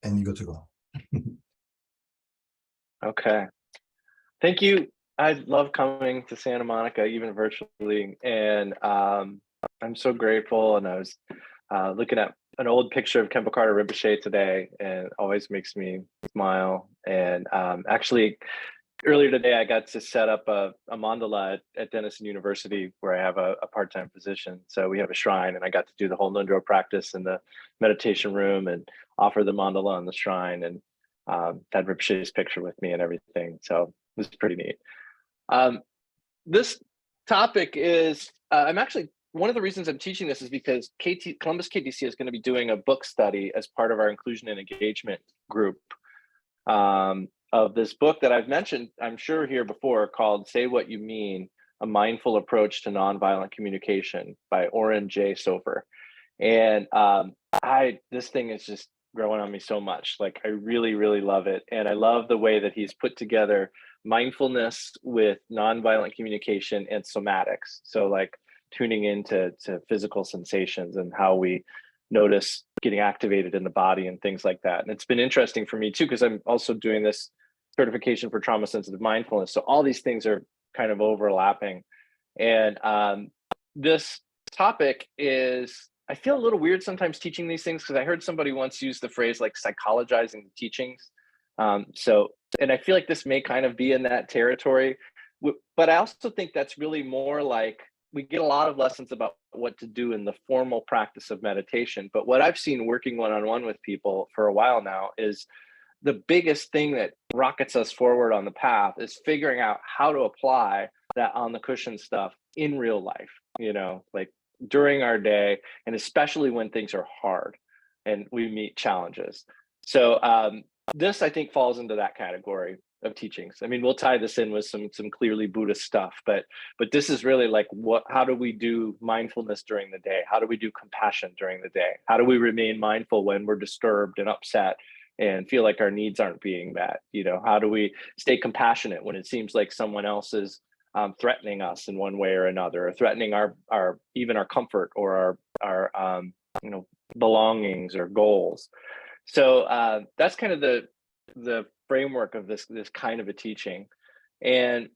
and you're good to go. Okay. Thank you. I love coming to Santa Monica, even virtually, and I'm so grateful. And I was looking at an old picture of Kempo Carter Rinpoche today, and it always makes me smile. And actually, earlier today, I got to set up a mandala at Denison University, where I have a part-time position. So we have a shrine, and I got to do the whole Nundro practice in the meditation room and offer the mandala on the shrine, and had Rinpoche's picture with me and everything. So it was pretty neat. This topic is, I'm actually, one of the reasons I'm teaching this is because Columbus KTC is going to be doing a book study as part of our inclusion and engagement group of this book that I've mentioned, I'm sure, here before, called Say What You Mean, A Mindful Approach to Nonviolent Communication by Oren J. Sofer. And this thing is just growing on me so much. Like, I really, really love it. And I love the way that he's put together mindfulness with nonviolent communication and somatics. So like tuning into physical sensations and how we notice getting activated in the body and things like that. And it's been interesting for me too, because I'm also doing this certification for trauma sensitive mindfulness. So all these things are kind of overlapping. And this topic is, I feel a little weird sometimes teaching these things, because I heard somebody once use the phrase like psychologizing the teachings. And I feel like this may kind of be in that territory, but I also think that's really more like, we get a lot of lessons about what to do in the formal practice of meditation. But what I've seen working one-on-one with people for a while now is the biggest thing that rockets us forward on the path is figuring out how to apply that on the cushion stuff in real life, like during our day, and especially when things are hard and we meet challenges. So this, I think, falls into that category of teachings. I mean, we'll tie this in with some clearly Buddhist stuff, but this is really like, how do we do mindfulness during the day? How do we do compassion during the day? How do we remain mindful when we're disturbed and upset and feel like our needs aren't being met? How do we stay compassionate when it seems like someone else is threatening us in one way or another, or threatening our even our comfort or our belongings or goals? So that's kind of the framework of this kind of a teaching. And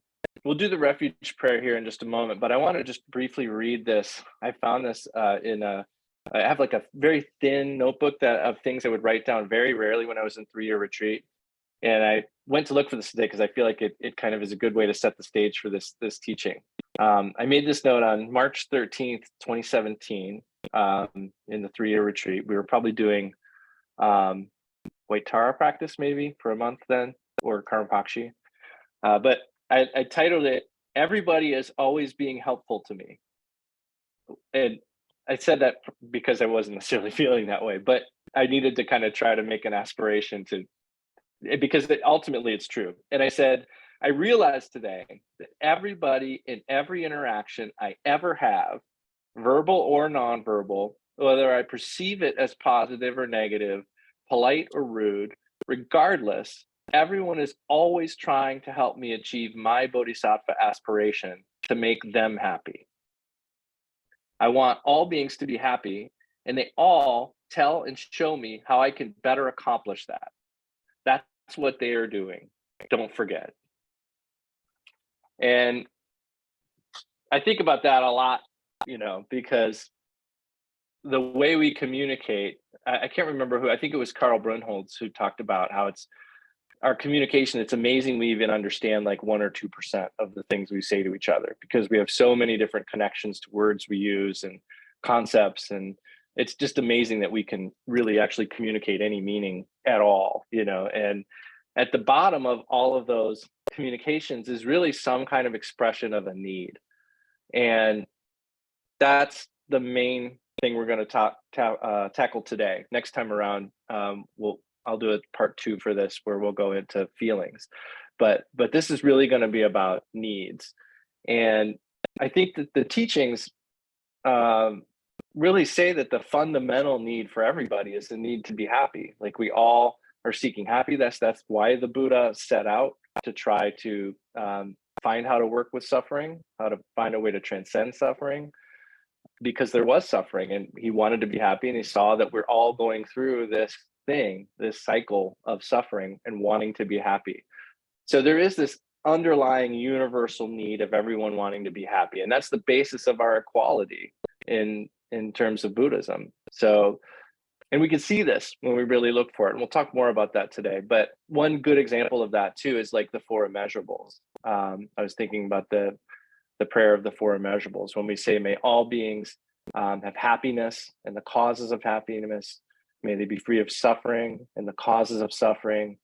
we'll do the refuge prayer here in just a moment, but I want to just briefly read this. I found this I have like a very thin notebook of things I would write down very rarely when I was in 3-year retreat. And I went to look for this today because I feel like it kind of is a good way to set the stage for this teaching. I made this note on March 13th, 2017, in the 3-year retreat. We were probably doing Waitara practice maybe for a month then, or Karmapakshi. But I titled it, Everybody is Always Being Helpful to Me. And I said that because I wasn't necessarily feeling that way, but I needed to kind of try to make an aspiration because ultimately it's true. And I said, I realized today that everybody in every interaction I ever have, verbal or nonverbal, whether I perceive it as positive or negative, polite or rude, regardless, everyone is always trying to help me achieve my bodhisattva aspiration to make them happy. I want all beings to be happy, and they all tell and show me how I can better accomplish that. That's what they are doing. Don't forget. And I think about that a lot, because the way we communicate, I can't remember who, I think it was Karl Brunholz who talked about how it's our communication. It's amazing we even understand like 1 or 2% of the things we say to each other, because we have so many different connections to words we use and concepts. And it's just amazing that we can really actually communicate any meaning at all, and at the bottom of all of those communications is really some kind of expression of a need. And that's the main thing we're going to tackle today. Next time around, I'll do a part 2 for this, where we'll go into feelings, but this is really going to be about needs. And I think that the teachings really say that the fundamental need for everybody is the need to be happy. Like, we all are seeking happiness. That's why the Buddha set out to try to find how to work with suffering, how to find a way to transcend suffering, because there was suffering and he wanted to be happy. And he saw that we're all going through this thing, this cycle of suffering and wanting to be happy. So there is this underlying universal need of everyone wanting to be happy, and that's the basis of our equality in terms of Buddhism. So, and we can see this when we really look for it, and we'll talk more about that today. But one good example of that too is like the four immeasurables. I was thinking about the prayer of the four immeasurables when we say, may all beings have happiness and the causes of happiness. May they be free of suffering and the causes of suffering.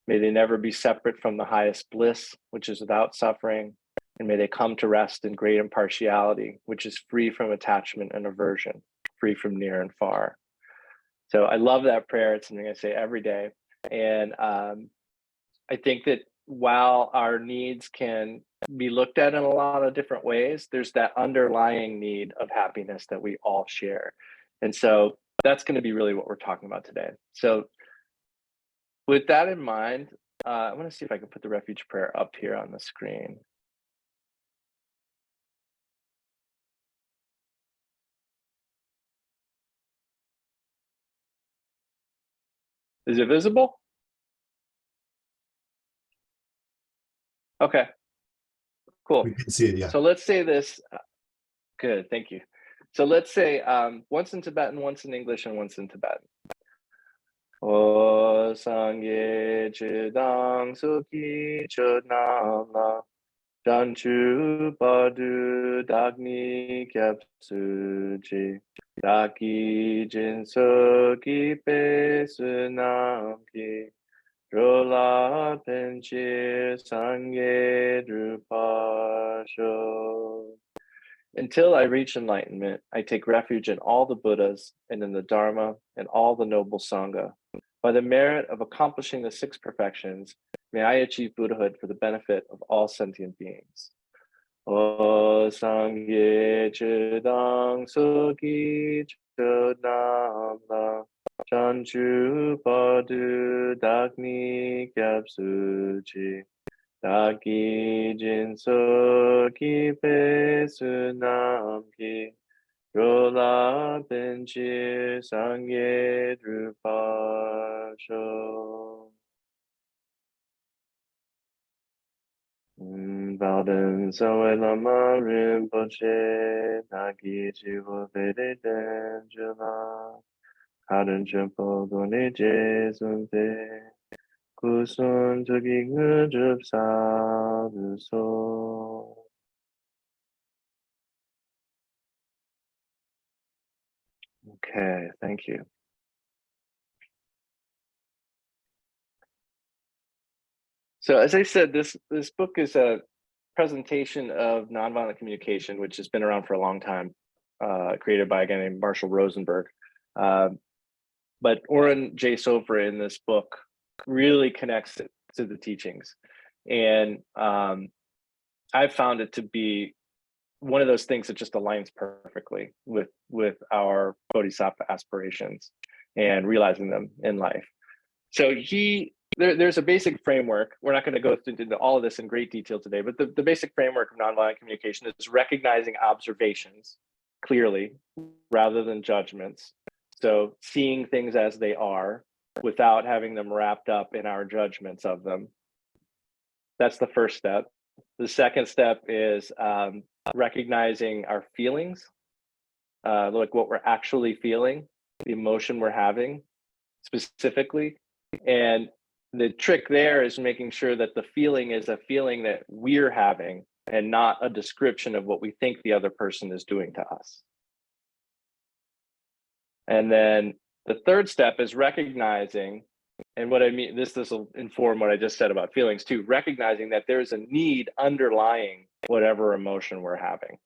May they never be separate from the highest bliss, which is without suffering. And may they come to rest in great impartiality, which is free from attachment and aversion, free from near and far. So I love that prayer. It's something I say every day. And I think that while our needs can be looked at in a lot of different ways, there's that underlying need of happiness that we all share. And so that's going to be really what we're talking about today. So with that in mind, I want to see if I can put the refuge prayer up here on the screen. Is it visible? Okay, cool. We can see it, yeah. So let's say this. Good, thank you. So let's say once in Tibetan, once in English, and once in Tibetan. O sangye chidang suki chodnala janchu padu dagni kyapsuji daki jinso ki pe sunamki rola penchir sangye drupasho. Until I reach enlightenment, I take refuge in all the Buddhas and in the Dharma and all the noble Sangha. By the merit of accomplishing the six perfections, may I achieve Buddhahood for the benefit of all sentient beings. O Sangye Chidang Suki Chodnamla Chanchu Padu Dagni Kyapsuchi Daki Jinso Ki Pe Sunam Ki Rola Benchi Sangye Drupasho. Valden Soe Lama Rinpoche Nagi Chivo Vede Denjula Haran Chimpo Gone Jesunte Kusun Tugi Ngudrup Saluso. Okay, thank you. So as I said, this book is a presentation of nonviolent communication, which has been around for a long time, created by a guy named Marshall Rosenberg. But Oren J. Sofra in this book really connects it to the teachings. And I've found it to be one of those things that just aligns perfectly with our bodhisattva aspirations and realizing them in life. So there's a basic framework. We're not going to go into all of this in great detail today, but the basic framework of nonviolent communication is recognizing observations clearly rather than judgments. So seeing things as they are without having them wrapped up in our judgments of them. That's the first step. The second step is recognizing our feelings, like what we're actually feeling, the emotion we're having specifically. And the trick there is making sure that the feeling is a feeling that we're having and not a description of what we think the other person is doing to us. And then the third step is recognizing, and what I mean, this will inform what I just said about feelings too, recognizing that there's a need underlying whatever emotion we're having,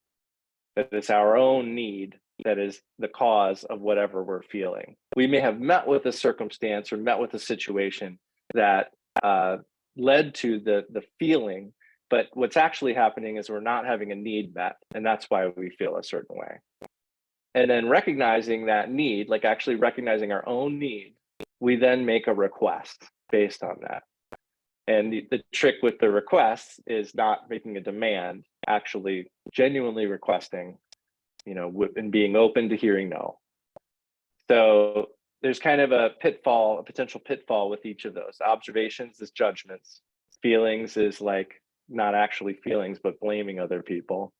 that it's our own need that is the cause of whatever we're feeling. We may have met with a circumstance or met with a situation that led to the feeling, but what's actually happening is we're not having a need met, and that's why we feel a certain way. And then recognizing that need, like actually recognizing our own need, we then make a request based on that. And the trick with the requests is not making a demand, actually genuinely requesting, and being open to hearing no. So there's kind of a pitfall, a potential pitfall with each of those. Observations is judgments. Feelings is like not actually feelings, but blaming other people.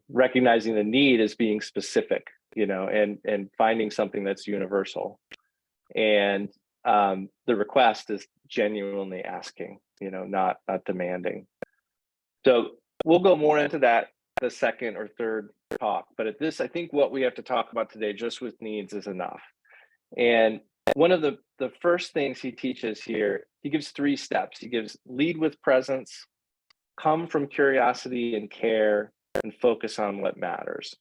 Recognizing the need as being specific, and finding something that's universal. And the request is genuinely asking, not demanding. So we'll go more into that the second or third talk. But at this, I think what we have to talk about today, just with needs, is enough. And one of the first things he teaches here, he gives 3 steps. He gives lead with presence, come from curiosity and care, and focus on what matters.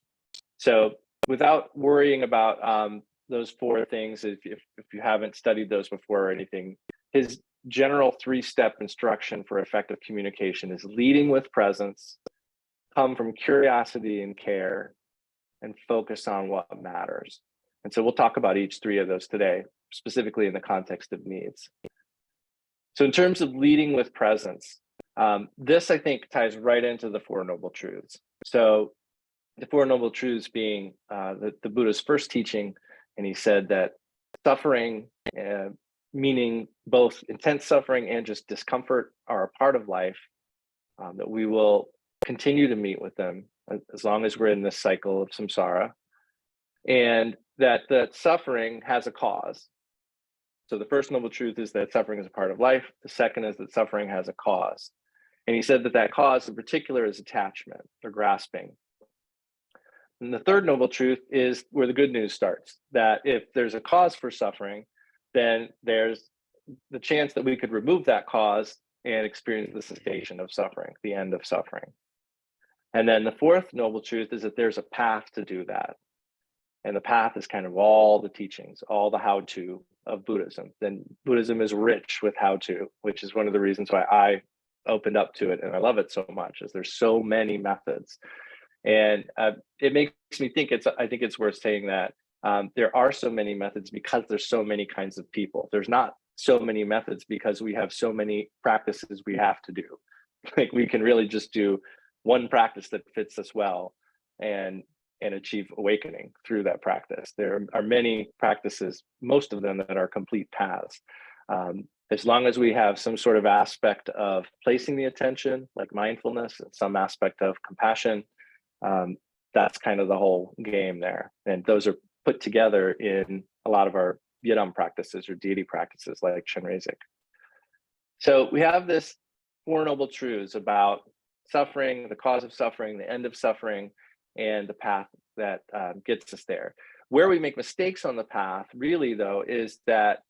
So without worrying about those 4 things, if you haven't studied those before or anything, his general 3-step instruction for effective communication is leading with presence, come from curiosity and care, and focus on what matters. And so we'll talk about each 3 of those today, specifically in the context of needs. So in terms of leading with presence, this, I think, ties right into the 4 Noble Truths. So the 4 Noble Truths being the Buddha's first teaching, and he said that suffering, meaning both intense suffering and just discomfort, are a part of life, that we will continue to meet with them as long as we're in this cycle of samsara, and that the suffering has a cause. So the first Noble Truth is that suffering is a part of life. The second is that suffering has a cause. And he said that cause in particular is attachment or grasping. And the third Noble Truth is where the good news starts, that if there's a cause for suffering, then there's the chance that we could remove that cause and experience the cessation of suffering, the end of suffering. And then the fourth Noble Truth is that there's a path to do that. And the path is kind of all the teachings, all the how-to of Buddhism. Then Buddhism is rich with how-to, which is one of the reasons why I opened up to it, and I love it so much, is there's so many methods. And it makes me think I think it's worth saying that there are so many methods because there's so many kinds of people. There's not so many methods because we have so many practices we have to do. Like, we can really just do one practice that fits us well and achieve awakening through that practice. There are many practices, most of them, that are complete paths. As long as we have some sort of aspect of placing the attention, like mindfulness, and some aspect of compassion, that's kind of the whole game there. And those are put together in a lot of our Yidam practices or deity practices like Chenrezig. So we have this 4 Noble Truths about suffering, the cause of suffering, the end of suffering, and the path that gets us there. Where we make mistakes on the path, really, though, is that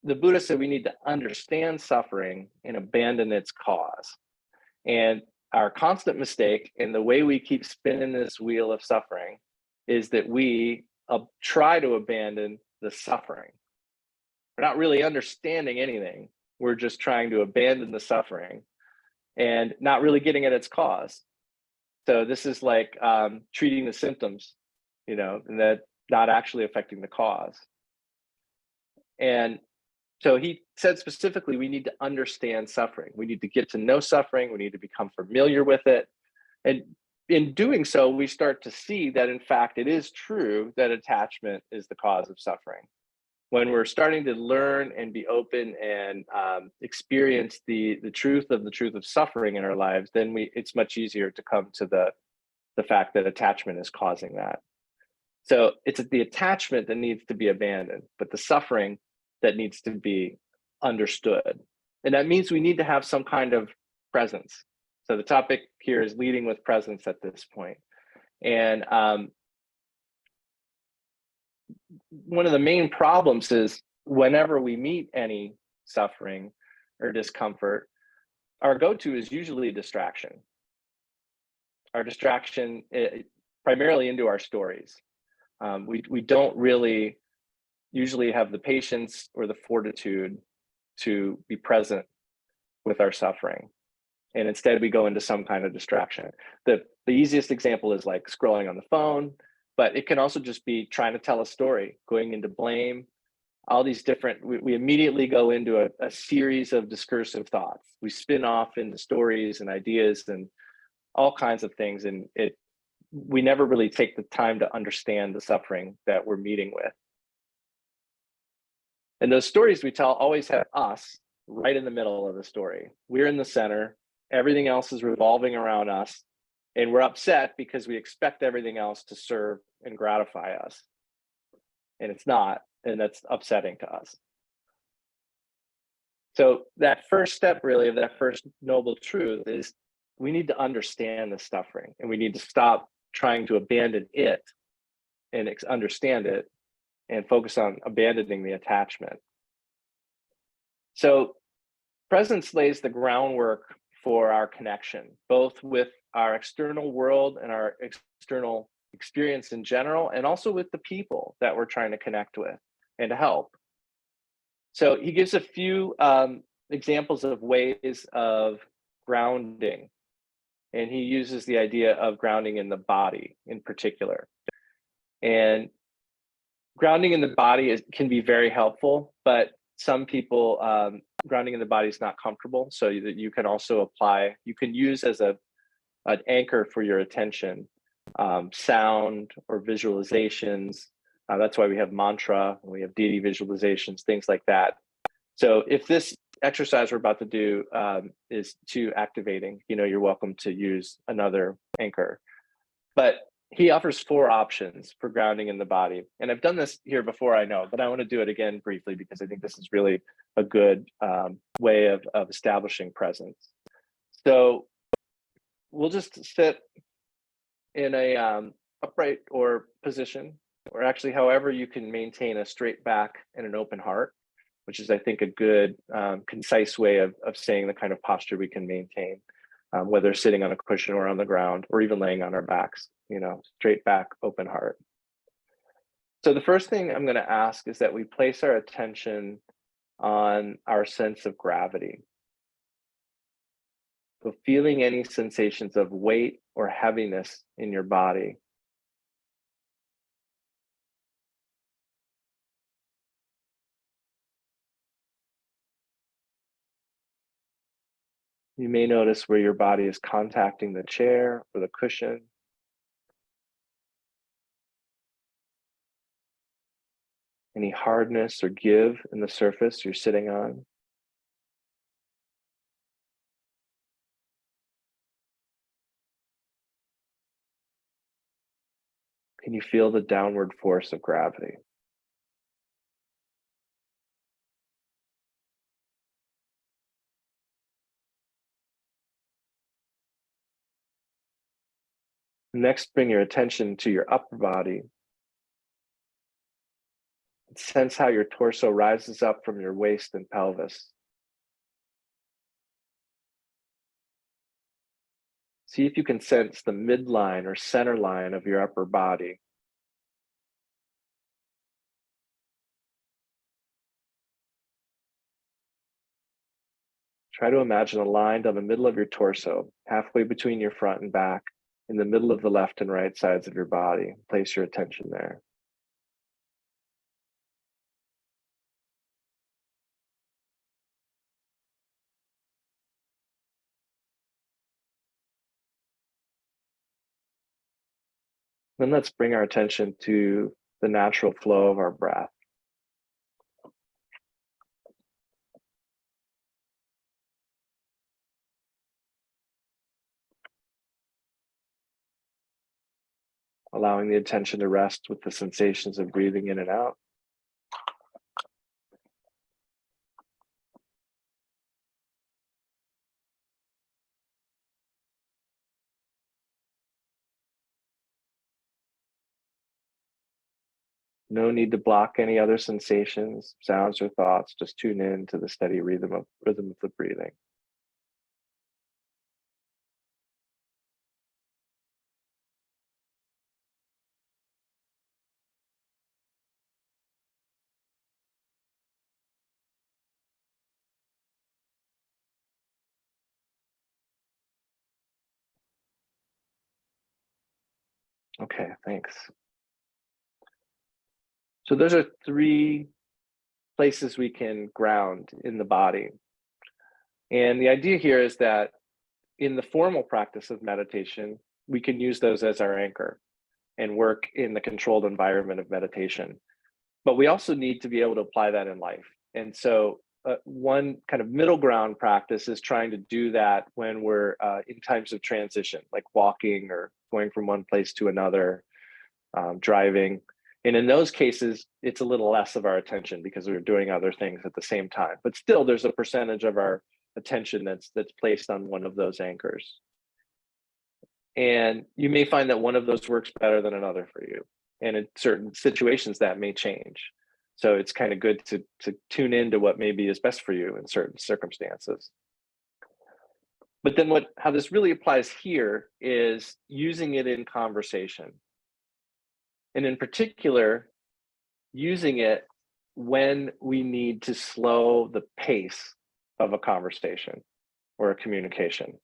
the Buddha said we need to understand suffering and abandon its cause. And our constant mistake, and the way we keep spinning this wheel of suffering, is that we try to abandon the suffering. We're not really understanding anything. We're just trying to abandon the suffering and not really getting at its cause. So this is like treating the symptoms, and that not actually affecting the cause. And so he said specifically, we need to understand suffering. We need to get to know suffering. We need to become familiar with it. And in doing so, we start to see that, in fact, it is true that attachment is the cause of suffering. When we're starting to learn and be open and experience the truth of suffering in our lives, then it's much easier to come to the fact that attachment is causing that. So it's the attachment that needs to be abandoned, but the suffering that needs to be understood. And that means we need to have some kind of presence. So the topic here is leading with presence at this point. And one of the main problems is whenever we meet any suffering or discomfort, our go-to is usually a distraction. Our distraction primarily into our stories. We don't really usually have the patience or the fortitude to be present with our suffering. And instead we go into some kind of distraction. The easiest example is like scrolling on the phone, but it can also just be trying to tell a story, going into blame, all these different, we immediately go into a series of discursive thoughts. We spin off into stories and ideas and all kinds of things. And we never really take the time to understand the suffering that we're meeting with. And those stories we tell always have us right in the middle of the story. We're in the center, everything else is revolving around us, and we're upset because we expect everything else to serve and gratify us. And it's not, and that's upsetting to us. So that first step really of that first noble truth is we need to understand the suffering, and we need to stop trying to abandon it and understand it and focus on abandoning the attachment. So presence lays the groundwork for our connection, both with our external world and our external experience in general, and also with the people that we're trying to connect with and to help. So he gives a few examples of ways of grounding, and he uses the idea of grounding in the body in particular. And grounding in the body can be very helpful, but some people, grounding in the body is not comfortable. So that you can also apply, you can use as an anchor for your attention, sound or visualizations. That's why we have mantra, we have deity visualizations, things like that. So if this exercise we're about to do is too activating, you're welcome to use another anchor. But he offers 4 options for grounding in the body. And I've done this here before, I know, but I want to do it again briefly because I think this is really a good way of establishing presence. So we'll just sit in a upright or position, or actually however you can maintain a straight back and an open heart, which is, I think, a good concise way of saying the kind of posture we can maintain, whether sitting on a cushion or on the ground, or even laying on our backs, straight back, open heart. So the first thing I'm going to ask is that we place our attention on our sense of gravity. So feeling any sensations of weight or heaviness in your body. You may notice where your body is contacting the chair or the cushion. Any hardness or give in the surface you're sitting on. Can you feel the downward force of gravity? Next, bring your attention to your upper body. Sense how your torso rises up from your waist and pelvis. See if you can sense the midline or center line of your upper body. Try to imagine a line down the middle of your torso, halfway between your front and back, in the middle of the left and right sides of your body. Place your attention there. Then let's bring our attention to the natural flow of our breath. Allowing the attention to rest with the sensations of breathing in and out. No need to block any other sensations, sounds, or thoughts. Just tune in to the steady rhythm of the breathing. Okay, thanks. So those are 3 places we can ground in the body. And the idea here is that in the formal practice of meditation, we can use those as our anchor and work in the controlled environment of meditation. But we also need to be able to apply that in life. And so one kind of middle ground practice is trying to do that when we're in times of transition, like walking or going from one place to another, driving. And in those cases, it's a little less of our attention because we're doing other things at the same time. But still, there's a percentage of our attention that's placed on one of those anchors. And you may find that one of those works better than another for you. And in certain situations, that may change. So it's kind of good to tune into what maybe is best for you in certain circumstances. But then how this really applies here is using it in conversation. And in particular, using it when we need to slow the pace of a conversation or a communication.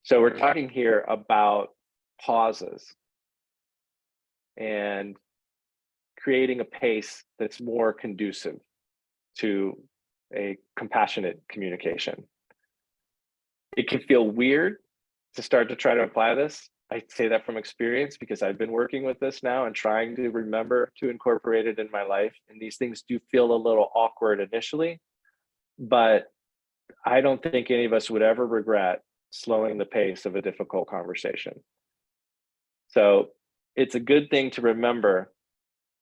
So we're talking here about pauses and creating a pace that's more conducive to a compassionate communication. It can feel weird to start to try to apply this. I say that from experience because I've been working with this now and trying to remember to incorporate it in my life. And these things do feel a little awkward initially, but I don't think any of us would ever regret slowing the pace of a difficult conversation. So it's a good thing to remember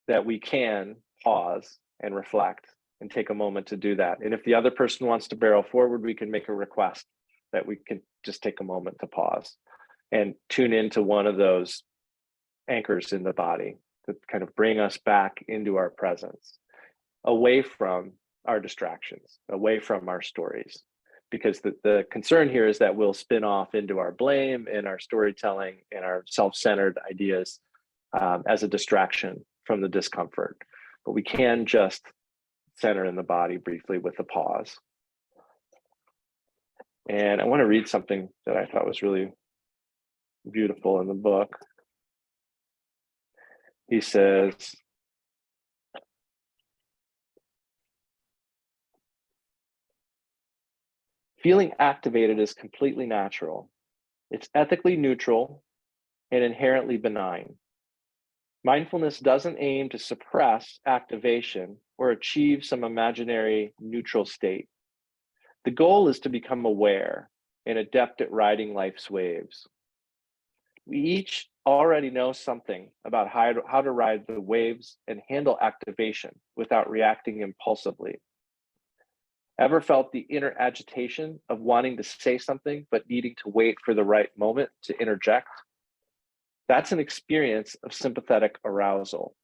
that we can pause and reflect and take a moment to do that. And if the other person wants to barrel forward, we can make a request that we can just take a moment to pause and tune into one of those anchors in the body to kind of bring us back into our presence, away from our distractions, away from our stories. Because the concern here is that we'll spin off into our blame and our storytelling and our self-centered ideas as a distraction from the discomfort. But we can just center in the body briefly with a pause. And I want to read something that I thought was really beautiful in the book. He says, feeling activated is completely natural. It's ethically neutral and inherently benign. Mindfulness doesn't aim to suppress activation or achieve some imaginary neutral state. The goal is to become aware and adept at riding life's waves. We each already know something about how to ride the waves and handle activation without reacting impulsively. Ever felt the inner agitation of wanting to say something but needing to wait for the right moment to interject? That's an experience of sympathetic arousal.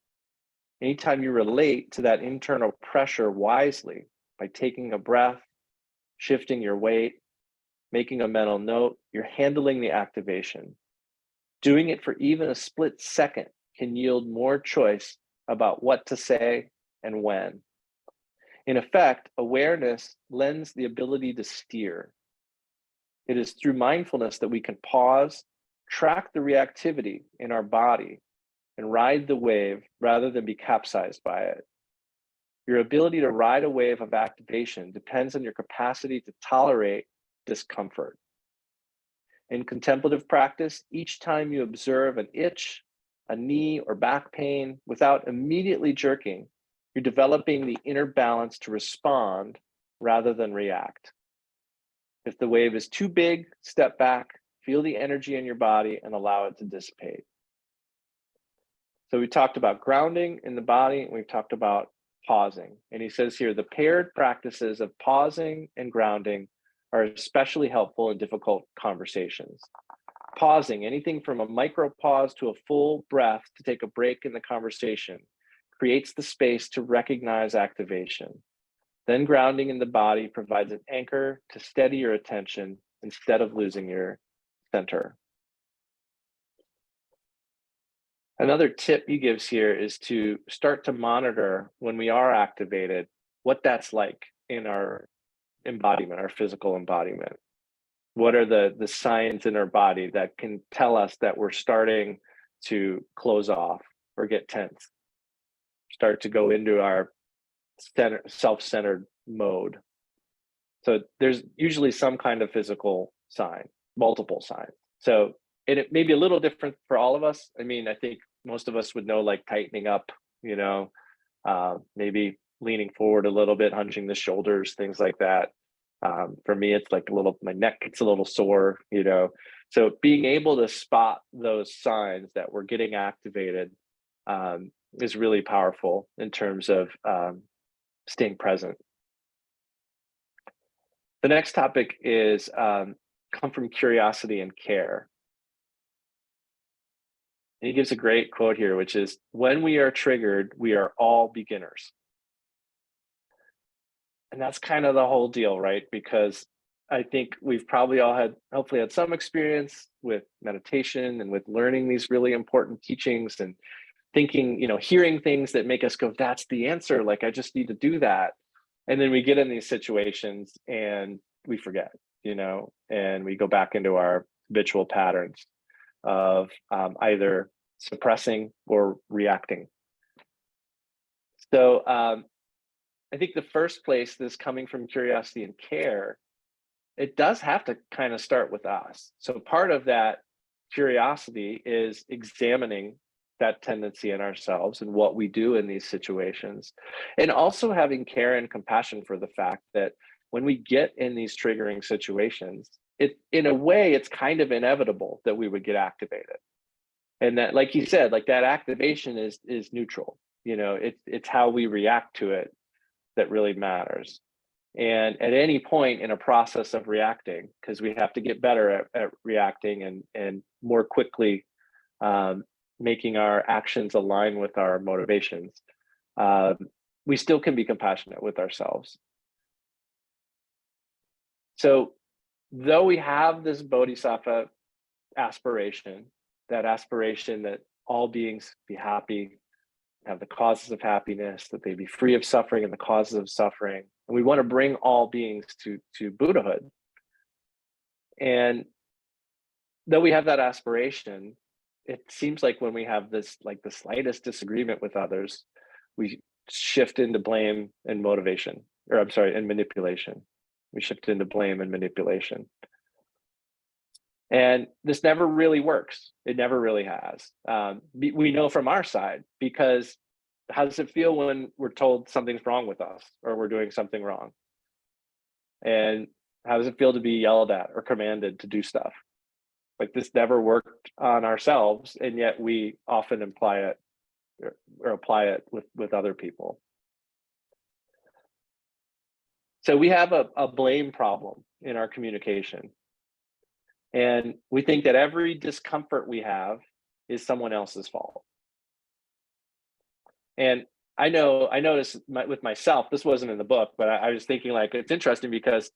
Anytime you relate to that internal pressure wisely by taking a breath, shifting your weight, making a mental note, you're handling the activation. Doing it for even a split second can yield more choice about what to say and when. In effect, awareness lends the ability to steer. It is through mindfulness that we can pause, track the reactivity in our body, and ride the wave rather than be capsized by it. Your ability to ride a wave of activation depends on your capacity to tolerate discomfort. In contemplative practice, each time you observe an itch, a knee or back pain without immediately jerking, you're developing the inner balance to respond rather than react. If the wave is too big, step back, feel the energy in your body and allow it to dissipate. So we talked about grounding in the body, and we've talked about pausing. And he says here, the paired practices of pausing and grounding are especially helpful in difficult conversations. Pausing, anything from a micro pause to a full breath to take a break in the conversation, creates the space to recognize activation. Then grounding in the body provides an anchor to steady your attention instead of losing your center. Another tip he gives here is to start to monitor when we are activated, what that's like in our embodiment, our physical embodiment. What are the signs in our body that can tell us that we're starting to close off or get tense, start to go into our self-centered mode? So there's usually some kind of physical sign, multiple signs. So it may be a little different for all of us. I mean, I think most of us would know, like tightening up Maybe leaning forward a little bit, hunching the shoulders, things like that. For me, it's like my neck gets a little sore, So being able to spot those signs that we're getting activated is really powerful in terms of staying present. The next topic is come from curiosity and care. And he gives a great quote here, which is, when we are triggered, we are all beginners. And that's kind of the whole deal, right? Because I think we've probably all hopefully had some experience with meditation and with learning these really important teachings and thinking, hearing things that make us go, that's the answer. Like, I just need to do that. And then we get in these situations and we forget, and we go back into our habitual patterns of either suppressing or reacting. So I think the first place, this coming from curiosity and care, it does have to kind of start with us. So part of that curiosity is examining that tendency in ourselves and what we do in these situations, and also having care and compassion for the fact that when we get in these triggering situations, in a way, it's kind of inevitable that we would get activated. And that, like you said, like that activation is neutral. It's how we react to it that really matters. And at any point in a process of reacting, because we have to get better at reacting and more quickly making our actions align with our motivations, we still can be compassionate with ourselves. So though we have this bodhisattva aspiration, that aspiration that all beings be happy, have the causes of happiness, that they be free of suffering and the causes of suffering. And we want to bring all beings to Buddhahood. And though we have that aspiration, it seems like when we have this, like the slightest disagreement with others, we shift into blame and motivation, or I'm sorry, and manipulation. We shift into blame and manipulation. And this never really works. It never really has. We know from our side, because how does it feel when we're told something's wrong with us or we're doing something wrong? And how does it feel to be yelled at or commanded to do stuff? Like, this never worked on ourselves, and yet we often imply it or apply it with other people. So we have a blame problem in our communication. And we think that every discomfort we have is someone else's fault. And I noticed with myself, this wasn't in the book, but I was thinking, like, it's interesting because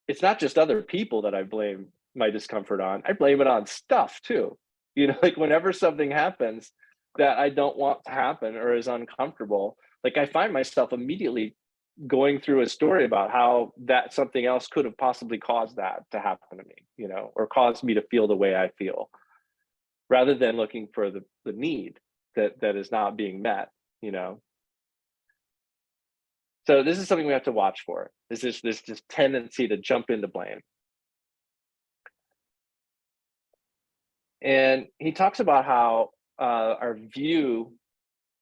it's not just other people that I blame my discomfort on. I blame it on stuff too. Like whenever something happens that I don't want to happen or is uncomfortable, like I find myself immediately going through a story about how that something else could have possibly caused that to happen to me, or caused me to feel the way I feel, rather than looking for the need that is not being met. So this is something we have to watch for. Is this tendency to jump into blame. And he talks about how our view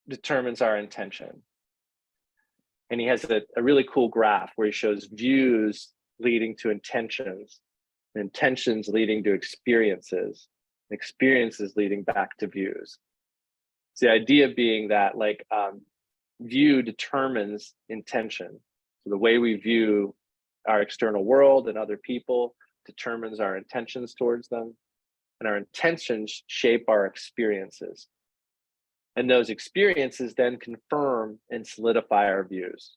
determines our intention. And he has a really cool graph where he shows views leading to intentions, intentions leading to experiences, experiences leading back to views. So the idea being that, like, view determines intention. So the way we view our external world and other people determines our intentions towards them, and our intentions shape our experiences. And those experiences then confirm and solidify our views.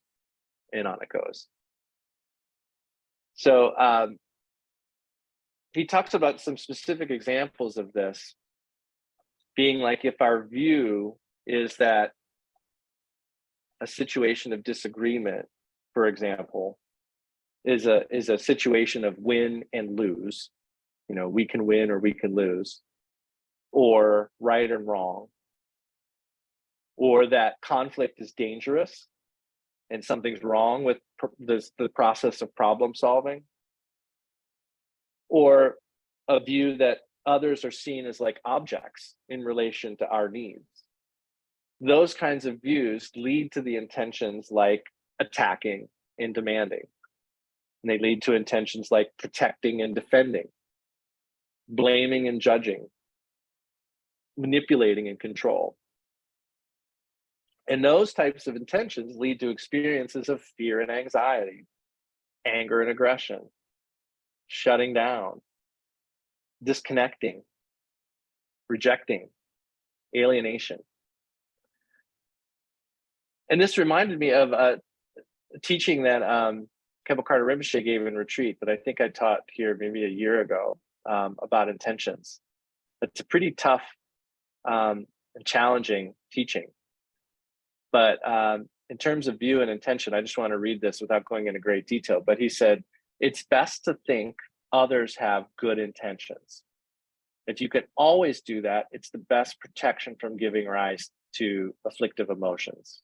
And on it goes. So he talks about some specific examples of this being like, if our view is that a situation of disagreement, for example, is a situation of win and lose, we can win or we can lose, or right and wrong, or that conflict is dangerous and something's wrong with the process of problem solving, or a view that others are seen as like objects in relation to our needs. those kinds of views lead to the intentions like attacking and demanding. And they lead to intentions like protecting and defending, blaming and judging, manipulating and control. And those types of intentions lead to experiences of fear and anxiety, anger and aggression, shutting down, disconnecting, rejecting, alienation. And this reminded me of a teaching that Kempo Carter Rinpoche gave in retreat that I think I taught here maybe a year ago about intentions. It's a pretty tough and challenging teaching. But in terms of view and intention, I just want to read this without going into great detail. But he said, it's best to think others have good intentions. If you can always do that, it's the best protection from giving rise to afflictive emotions.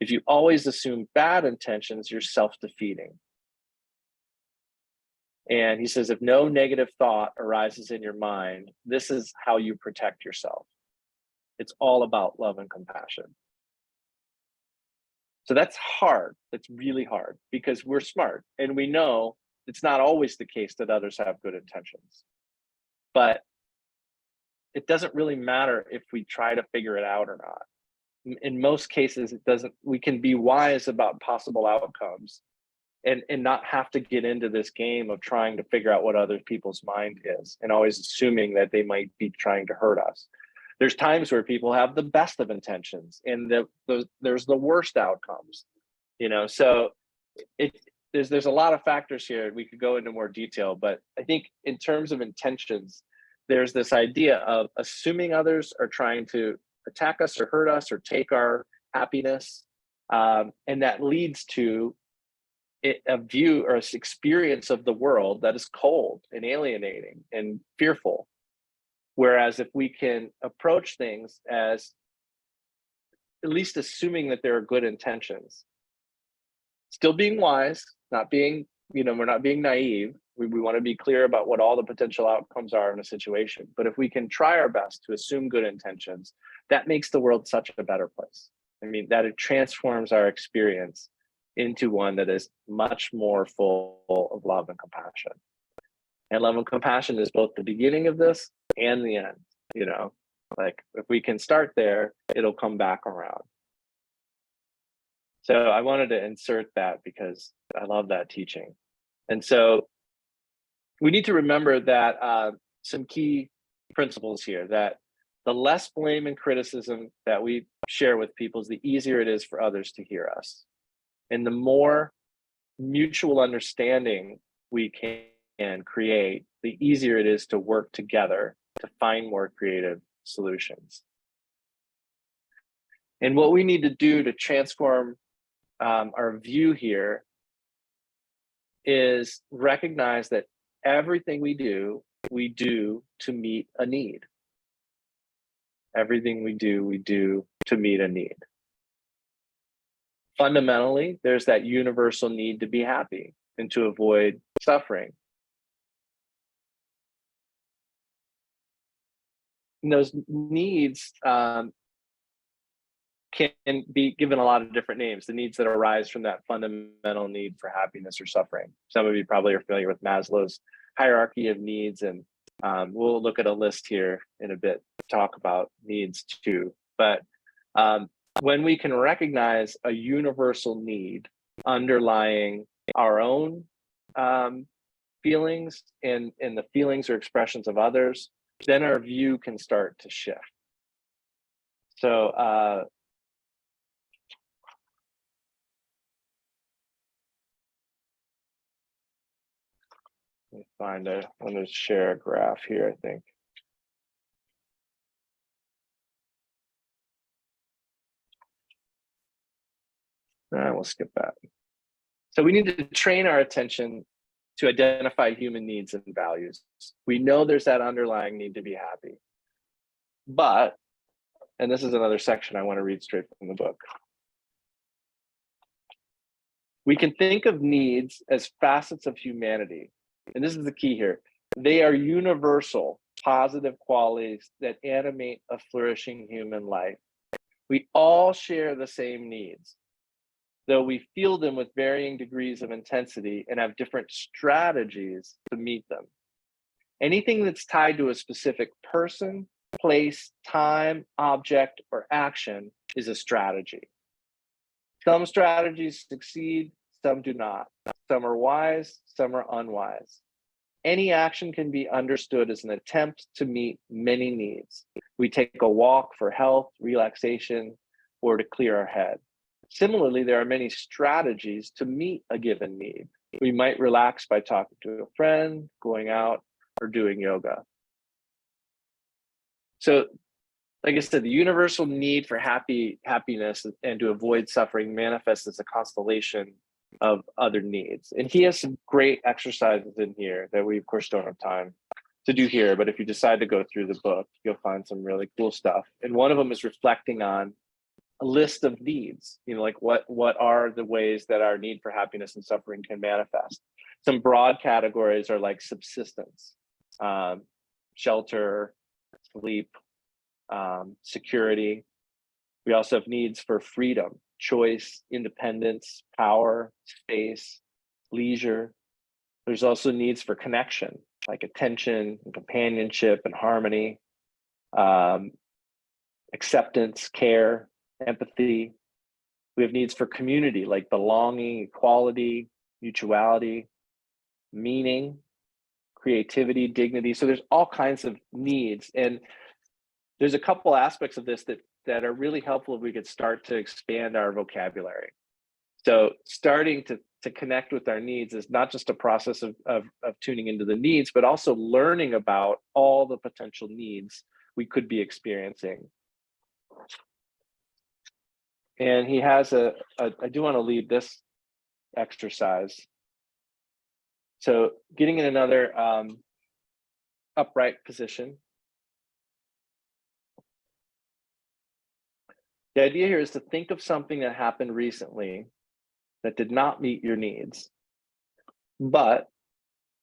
If you always assume bad intentions, you're self-defeating. And he says, if no negative thought arises in your mind, this is how you protect yourself. It's all about love and compassion. So that's hard. That's really hard because we're smart and we know it's not always the case that others have good intentions. But it doesn't really matter if we try to figure it out or not. In most cases, it doesn't. We can be wise about possible outcomes and not have to get into this game of trying to figure out what other people's mind is and always assuming that they might be trying to hurt us. There's times where people have the best of intentions and there's the worst outcomes, so there's a lot of factors here. We could go into more detail, but I think in terms of intentions, there's this idea of assuming others are trying to attack us or hurt us or take our happiness. And that leads to a view or an experience of the world that is cold and alienating and fearful. Whereas if we can approach things as at least assuming that there are good intentions, still being wise, not being, we're not being naive. We want to be clear about what all the potential outcomes are in a situation. But if we can try our best to assume good intentions, that makes the world such a better place. I mean, that it transforms our experience into one that is much more full of love and compassion. And love and compassion is both the beginning of this and the end, like if we can start there, it'll come back around. So I wanted to insert that because I love that teaching. And so we need to remember that some key principles here, that the less blame and criticism that we share with people, the easier it is for others to hear us. And the more mutual understanding we can create, the easier it is to work together to find more creative solutions. And what we need to do to transform our view here is recognize that everything we do to meet a need. Everything we do to meet a need. Fundamentally, there's that universal need to be happy and to avoid suffering. And those needs can be given a lot of different names, the needs that arise from that fundamental need for happiness or suffering. Some of you probably are familiar with Maslow's hierarchy of needs, and we'll look at a list here in a bit to talk about needs too. But when we can recognize a universal need underlying our own feelings and the feelings or expressions of others, then our view can start to shift. So let me find I'm going to share a graph here, I think. We'll skip that. So we need to train our attention to identify human needs and values. We know there's that underlying need to be happy. But, and this is another section I want to read straight from the book. We can think of needs as facets of humanity. And this is the key here. They are universal, positive qualities that animate a flourishing human life. We all share the same needs, though we feel them with varying degrees of intensity and have different strategies to meet them. Anything that's tied to a specific person, place, time, object, or action is a strategy. Some strategies succeed, some do not. Some are wise, some are unwise. Any action can be understood as an attempt to meet many needs. We take a walk for health, relaxation, or to clear our head. Similarly, there are many strategies to meet a given need. We might relax by talking to a friend, going out, or doing yoga. So, like I said, the universal need for happiness and to avoid suffering manifests as a constellation of other needs. And he has some great exercises in here that we, of course, don't have time to do here. But if you decide to go through the book, you'll find some really cool stuff. And one of them is reflecting on a list of needs, like what are the ways that our need for happiness and suffering can manifest. Some broad categories are like subsistence, shelter, sleep, security. We also have needs for freedom, choice, independence, power, space, leisure. There's also needs for connection, like attention and companionship and harmony, acceptance, care, empathy. We have needs for community, like belonging, equality, mutuality, meaning, creativity, dignity. So there's all kinds of needs. And there's a couple aspects of this that are really helpful if we could start to expand our vocabulary. So starting to connect with our needs is not just a process of tuning into the needs, but also learning about all the potential needs we could be experiencing. And he has I do want to lead this exercise. So getting in another upright position. The idea here is to think of something that happened recently that did not meet your needs, but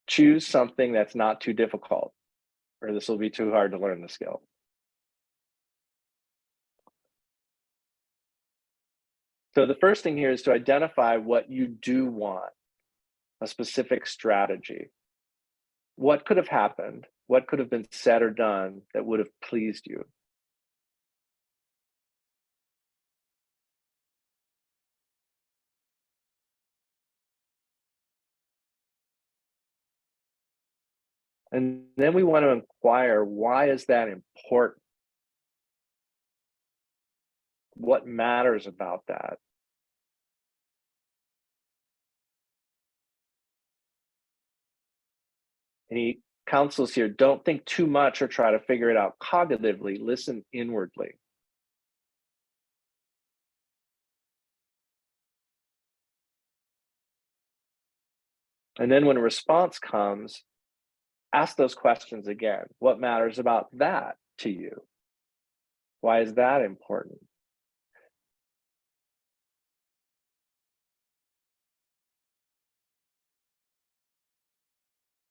choose something that's not too difficult, or this will be too hard to learn the skill. So the first thing here is to identify what you do want, a specific strategy. What could have happened? What could have been said or done that would have pleased you? And then we want to inquire, why is that important? What matters about that? And he counsels here, don't think too much or try to figure it out cognitively, listen inwardly. And then when a response comes, ask those questions again. What matters about that to you? Why is that important?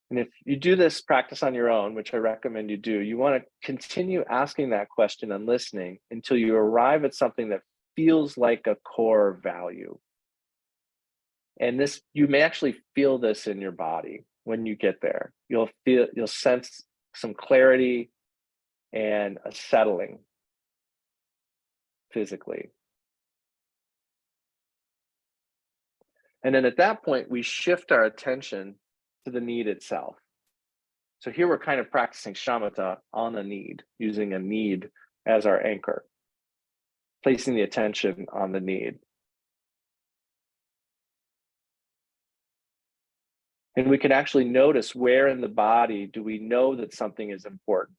And if you do this practice on your own, which I recommend you do, you want to continue asking that question and listening until you arrive at something that feels like a core value. And this, you may actually feel this in your body when you get there. You'll sense some clarity and a settling physically. And then at that point, we shift our attention to the need itself. So here we're kind of practicing shamatha on a need, using a need as our anchor, placing the attention on the need. And we can actually notice where in the body do we know that something is important.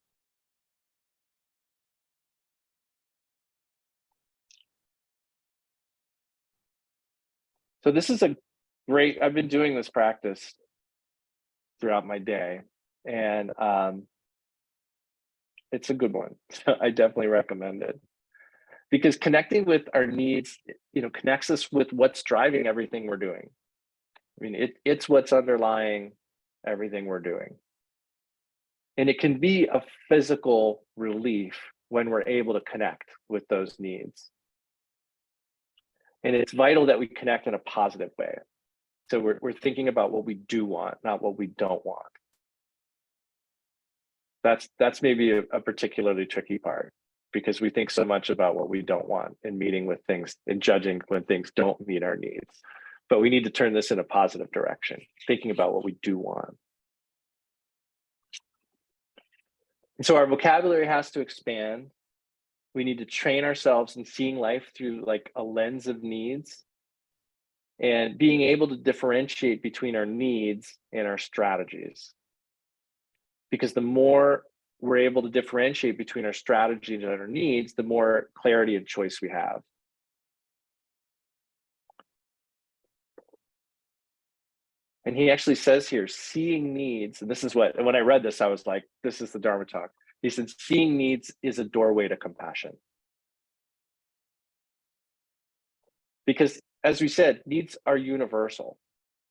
So this is I've been doing this practice throughout my day, and it's a good one. So I definitely recommend it, because connecting with our needs, connects us with what's driving everything we're doing. I mean, it's what's underlying everything we're doing. And it can be a physical relief when we're able to connect with those needs. And it's vital that we connect in a positive way. So we're thinking about what we do want, not what we don't want. That's maybe a particularly tricky part, because we think so much about what we don't want in meeting with things and judging when things don't meet our needs. But we need to turn this in a positive direction, thinking about what we do want. And so our vocabulary has to expand. We need to train ourselves in seeing life through like a lens of needs, and being able to differentiate between our needs and our strategies. Because the more we're able to differentiate between our strategies and our needs, the more clarity of choice we have. And he actually says here, seeing needs, and this is what, and when I read this, I was like, this is the Dharma talk. He said, seeing needs is a doorway to compassion. Because as we said, needs are universal.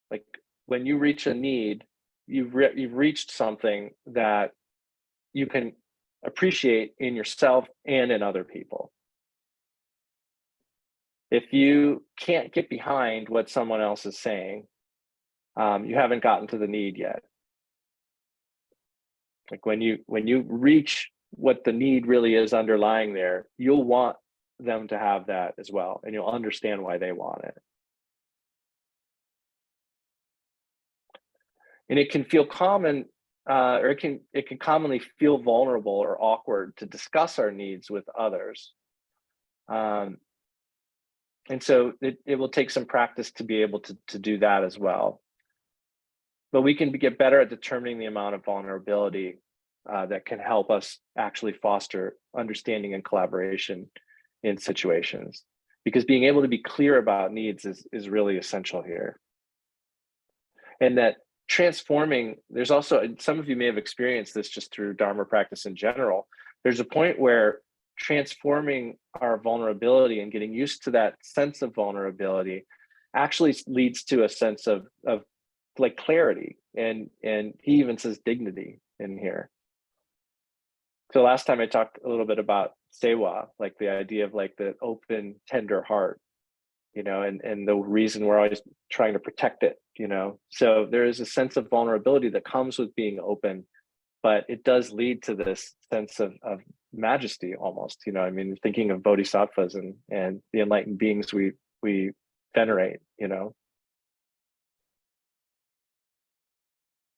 Like when you reach a need, you've reached something that you can appreciate in yourself and in other people. If you can't get behind what someone else is saying, you haven't gotten to the need yet. Like when you reach what the need really is underlying there, you'll want them to have that as well, and you'll understand why they want it. And it can feel common, or it can commonly feel vulnerable or awkward to discuss our needs with others. And so it will take some practice to be able to do that as well. But we can get better at determining the amount of vulnerability that can help us actually foster understanding and collaboration in situations. Because being able to be clear about needs is really essential here. And that transforming, there's also, some of you may have experienced this just through Dharma practice in general, there's a point where transforming our vulnerability and getting used to that sense of vulnerability actually leads to a sense of like clarity, and he even says dignity in here. So last time I talked a little bit about sewa, like the idea of like the open, tender heart, you know, and the reason we're always trying to protect it, you know. So there is a sense of vulnerability that comes with being open, but it does lead to this sense of majesty almost, you know. I mean, thinking of bodhisattvas and the enlightened beings we venerate, you know.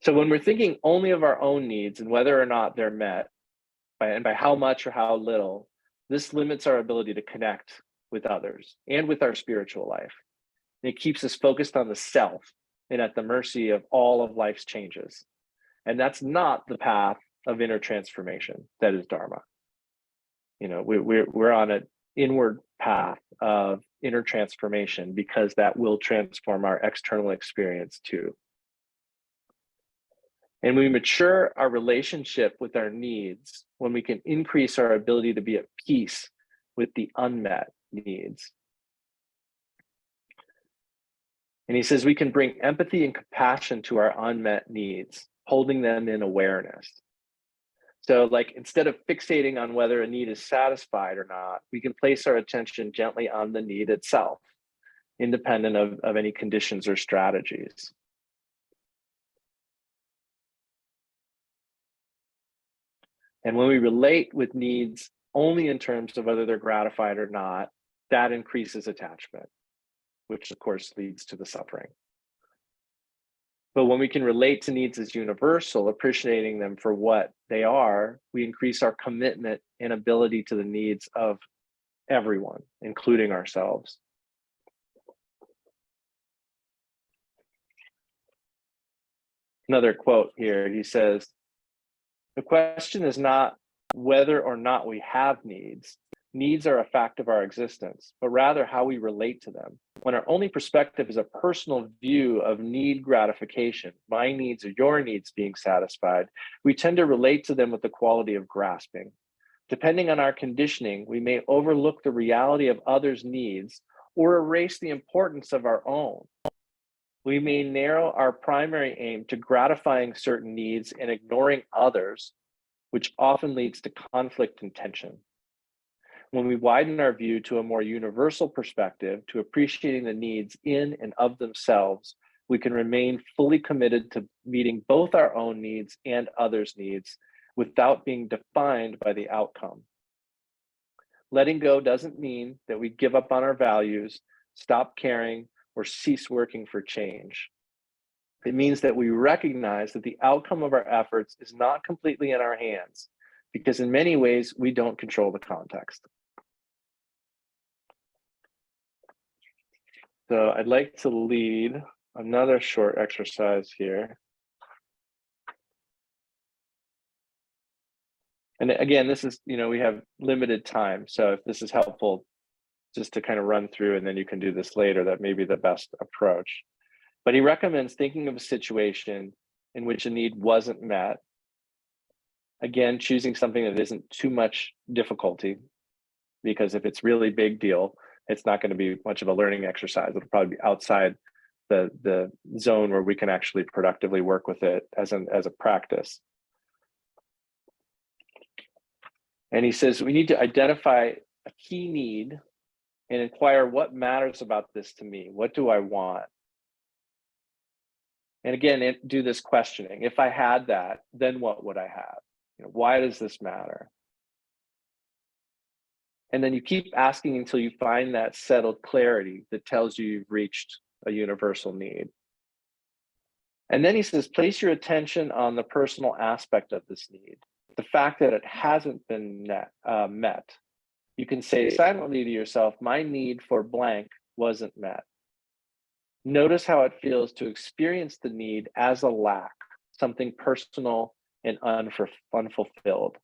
So when we're thinking only of our own needs and whether or not they're met, by how much or how little, this limits our ability to connect with others and with our spiritual life. And it keeps us focused on the self and at the mercy of all of life's changes. And that's not the path of inner transformation that is Dharma. You know, we're on an inward path of inner transformation, because that will transform our external experience too. And we mature our relationship with our needs when we can increase our ability to be at peace with the unmet needs. And he says we can bring empathy and compassion to our unmet needs, holding them in awareness. So like, instead of fixating on whether a need is satisfied or not, we can place our attention gently on the need itself, independent of any conditions or strategies. And when we relate with needs only in terms of whether they're gratified or not, that increases attachment, which of course leads to the suffering. But when we can relate to needs as universal, appreciating them for what they are, we increase our commitment and ability to the needs of everyone, including ourselves. Another quote here, he says, "The question is not whether or not we have needs. Needs are a fact of our existence, but rather how we relate to them. When our only perspective is a personal view of need gratification, my needs or your needs being satisfied, we tend to relate to them with the quality of grasping. Depending on our conditioning, we may overlook the reality of others' needs or erase the importance of our own. We may narrow our primary aim to gratifying certain needs and ignoring others, which often leads to conflict and tension." When we widen our view to a more universal perspective, to appreciating the needs in and of themselves, we can remain fully committed to meeting both our own needs and others' needs without being defined by the outcome. Letting go doesn't mean that we give up on our values, stop caring, or cease working for change. It means that we recognize that the outcome of our efforts is not completely in our hands, because in many ways, we don't control the context. So I'd like to lead another short exercise here. And again, this is, we have limited time. So if this is helpful, just to kind of run through and then you can do this later, that may be the best approach. But he recommends thinking of a situation in which a need wasn't met. Again, choosing something that isn't too much difficulty, because if it's really big deal, it's not going to be much of a learning exercise. It'll probably be outside the zone where we can actually productively work with it as a practice. And he says we need to identify a key need and inquire what matters about this to me. What do I want? And again, do this questioning. If I had that, then what would I have? Why does this matter? And then you keep asking until you find that settled clarity that tells you you've reached a universal need. And then he says, place your attention on the personal aspect of this need, the fact that it hasn't been met. You can say silently to yourself, my need for blank wasn't met. Notice how it feels to experience the need as a lack, something personal and unfulfilled.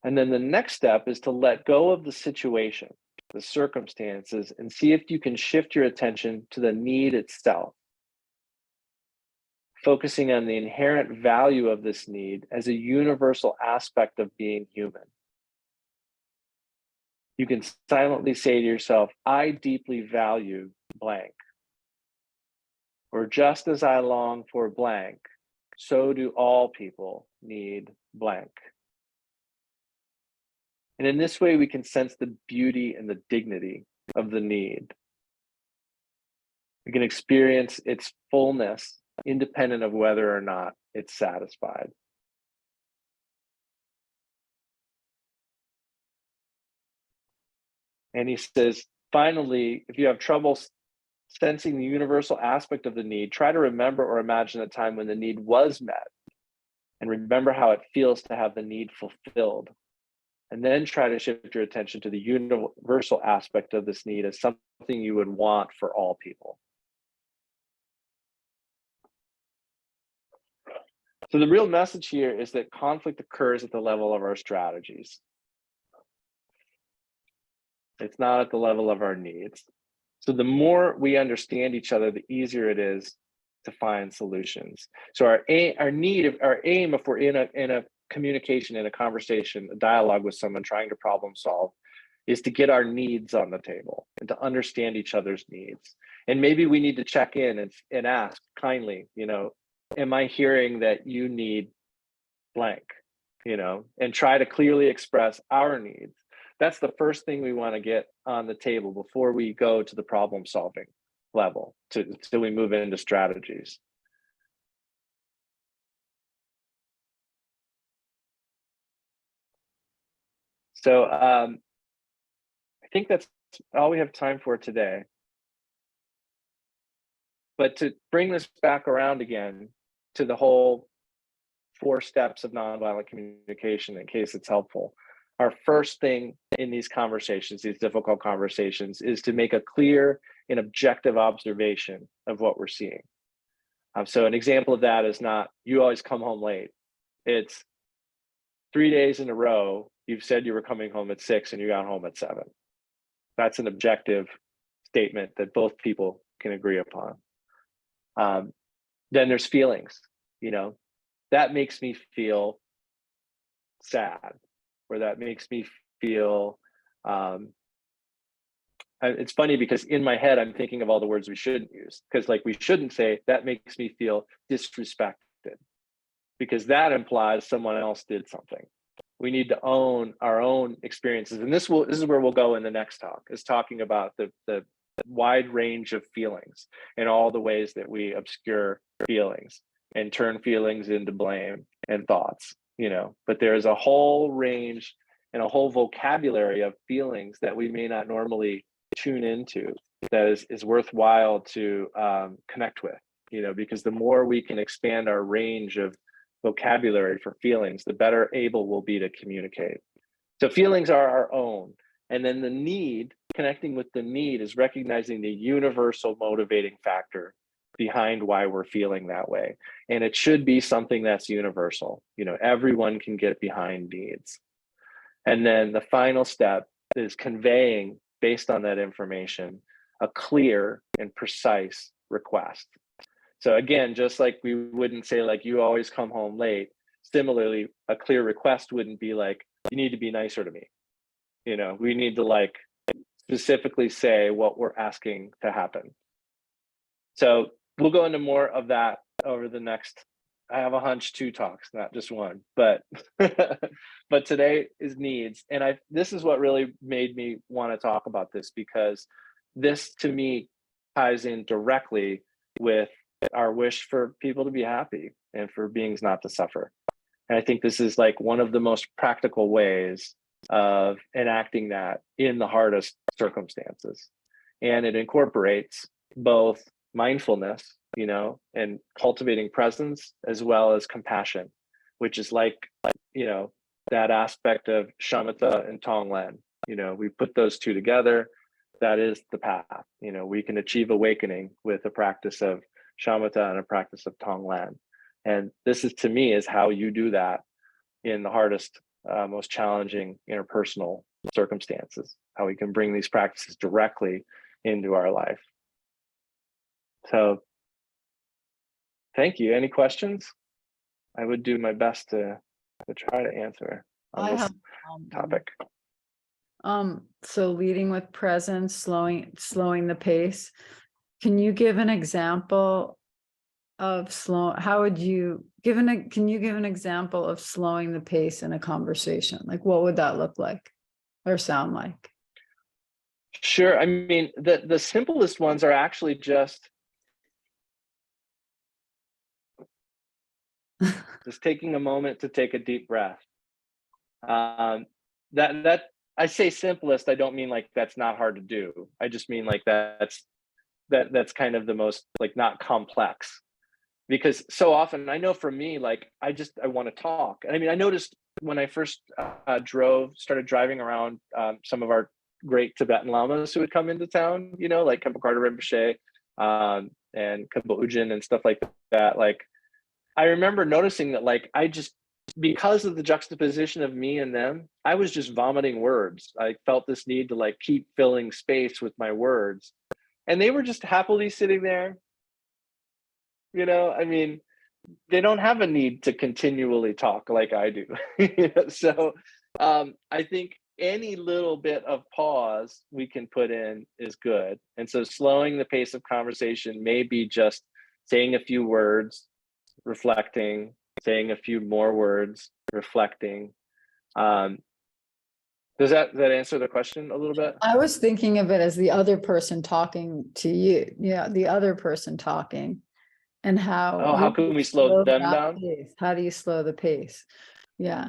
And then the next step is to let go of the situation, the circumstances, and see if you can shift your attention to the need itself, focusing on the inherent value of this need as a universal aspect of being human. You can silently say to yourself, I deeply value blank. Or just as I long for blank, so do all people need blank. And in this way, we can sense the beauty and the dignity of the need. We can experience its fullness independent of whether or not it's satisfied. And he says, finally, if you have trouble sensing the universal aspect of the need, try to remember or imagine a time when the need was met, and remember how it feels to have the need fulfilled. And then try to shift your attention to the universal aspect of this need as something you would want for all people. So the real message here is that conflict occurs at the level of our strategies. It's not at the level of our needs. So the more we understand each other, the easier it is to find solutions. So our aim, if we're in a communication, in a conversation, a dialogue with someone trying to problem solve, is to get our needs on the table and to understand each other's needs. And maybe we need to check in and ask kindly, am I hearing that you need blank, and try to clearly express our needs. That's the first thing we want to get on the table before we go to the problem solving level, till we move into strategies. So I think that's all we have time for today. But to bring this back around again to the whole 4 steps of nonviolent communication, in case it's helpful, our first thing in these conversations, these difficult conversations, is to make a clear and objective observation of what we're seeing. So an example of that is not, you always come home late. It's 3 days in a row, you've said you were coming home at 6 and you got home at 7. That's an objective statement that both people can agree upon. Then there's feelings, that makes me feel sad, or that makes me feel, it's funny because in my head, I'm thinking of all the words we shouldn't use, because we shouldn't say, that makes me feel disrespected, because that implies someone else did something. We need to own our own experiences. And this is where we'll go in the next talk, is talking about the wide range of feelings and all the ways that we obscure feelings and turn feelings into blame and thoughts, but there's a whole range and a whole vocabulary of feelings that we may not normally tune into that is worthwhile to connect with, because the more we can expand our range of vocabulary for feelings, the better able we'll be to communicate. So feelings are our own. And then the need, connecting with the need, is recognizing the universal motivating factor behind why we're feeling that way. And it should be something that's universal. Everyone can get behind needs. And then the final step is conveying, based on that information, a clear and precise request. So again, just like we wouldn't say like, you always come home late, similarly, a clear request wouldn't be like, you need to be nicer to me. We need to like specifically say what we're asking to happen. So we'll go into more of that over the next, I have a hunch, 2 talks, not just one, but but today is needs. And this is what really made me want to talk about this, because this to me ties in directly with our wish for people to be happy and for beings not to suffer. And I think this is like one of the most practical ways of enacting that in the hardest circumstances. And it incorporates both mindfulness, and cultivating presence, as well as compassion, which is like, that aspect of shamatha and tonglen. We put those two together. That is the path. We can achieve awakening with a practice of shamatha and a practice of tonglen. And this is, to me, is how you do that in the hardest, most challenging interpersonal circumstances, how we can bring these practices directly into our life. So thank you. Any questions? I would do my best to try to answer on this topic. So leading with presence, slowing the pace. Can you give an example of can you give an example of slowing the pace in a conversation? Like, what would that look like or sound like? Sure. I mean, the simplest ones are actually just taking a moment to take a deep breath. That I say simplest, I don't mean like that's not hard to do. I just mean like that's kind of the most like not complex. Because so often, I know for me, like I want to talk. I mean, I noticed when I first started driving around some of our great Tibetan Lamas who would come into town, like Khenpo Karthar Rinpoche and Khenpo Ujin and stuff like that. Like, I remember noticing that, like, because of the juxtaposition of me and them, I was just vomiting words. I felt this need to like keep filling space with my words. And they were just happily sitting there. I mean, they don't have a need to continually talk like I do. So I think any little bit of pause we can put in is good. And so slowing the pace of conversation may be just saying a few words, reflecting, saying a few more words, reflecting. Does that answer the question a little bit? I was thinking of it as the other person talking to you. Yeah, the other person talking. And how can we slow them down? Pace? How do you slow the pace? Yeah.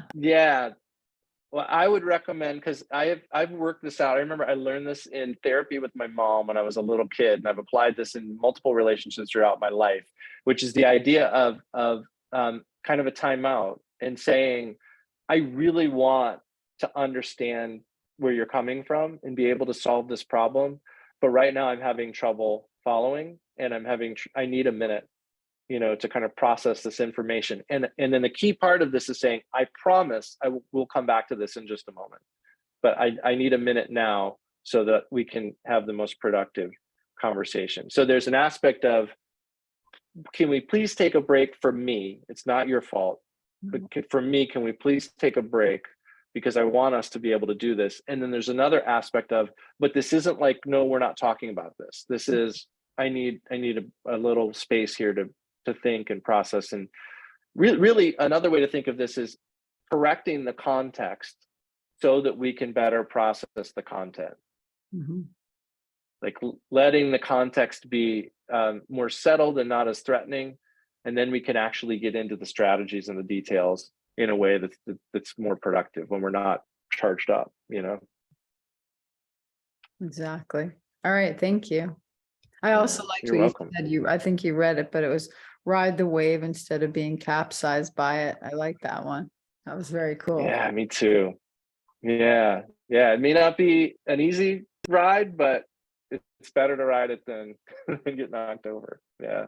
Well, I would recommend, because I've worked this out. I remember I learned this in therapy with my mom when I was a little kid, and I've applied this in multiple relationships throughout my life, which is the idea of kind of a timeout and saying, I really want to understand where you're coming from and be able to solve this problem, but right now I'm having trouble following, and I need a minute, to kind of process this information. And then the key part of this is saying, I promise we'll come back to this in just a moment, but I need a minute now so that we can have the most productive conversation. So there's an aspect of, can we please take a break for me? It's not your fault, but for me, can we please take a break? Because I want us to be able to do this. And then there's another aspect of, but this isn't like, no, we're not talking about this. This is, I need a little space here to think and process. And really another way to think of this is, correcting the context so that we can better process the content. Like letting the context be more settled and not as threatening, and then we can actually get into the strategies and the details in a way that's more productive when we're not charged up, you know. Exactly. All right, thank you. I also liked You're what you welcome. said. I think you read it, but it was ride the wave instead of being capsized by it. I like that one. That was very cool. Yeah, me too. Yeah, it may not be an easy ride, but it's better to ride it than get knocked over. Yeah.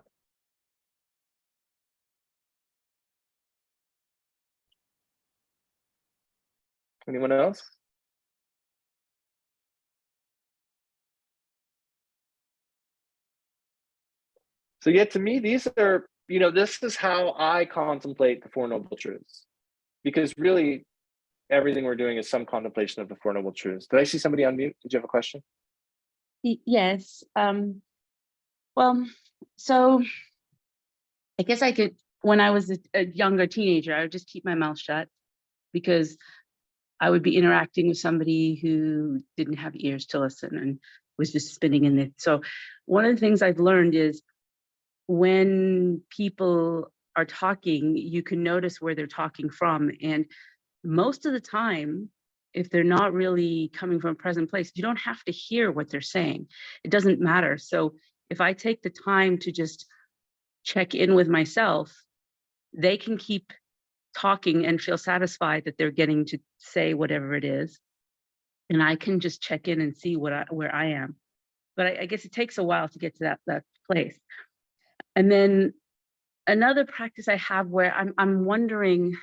Anyone else? So yeah, to me, these are, this is how I contemplate the Four Noble Truths, because really everything we're doing is some contemplation of the Four Noble Truths. Did I see somebody on mute? Did you have a question? Yes. Well, so I guess I could, when I was a younger teenager, I would just keep my mouth shut because I would be interacting with somebody who didn't have ears to listen and was just spinning in it. So one of the things I've learned is when people are talking, you can notice where they're talking from. And most of the time, if they're not really coming from a present place, you don't have to hear what they're saying. It doesn't matter. So if I take the time to just check in with myself, they can keep talking and feel satisfied that they're getting to say whatever it is. And I can just check in and see where I am. But I guess it takes a while to get to that place. And then another practice I have where I'm wondering,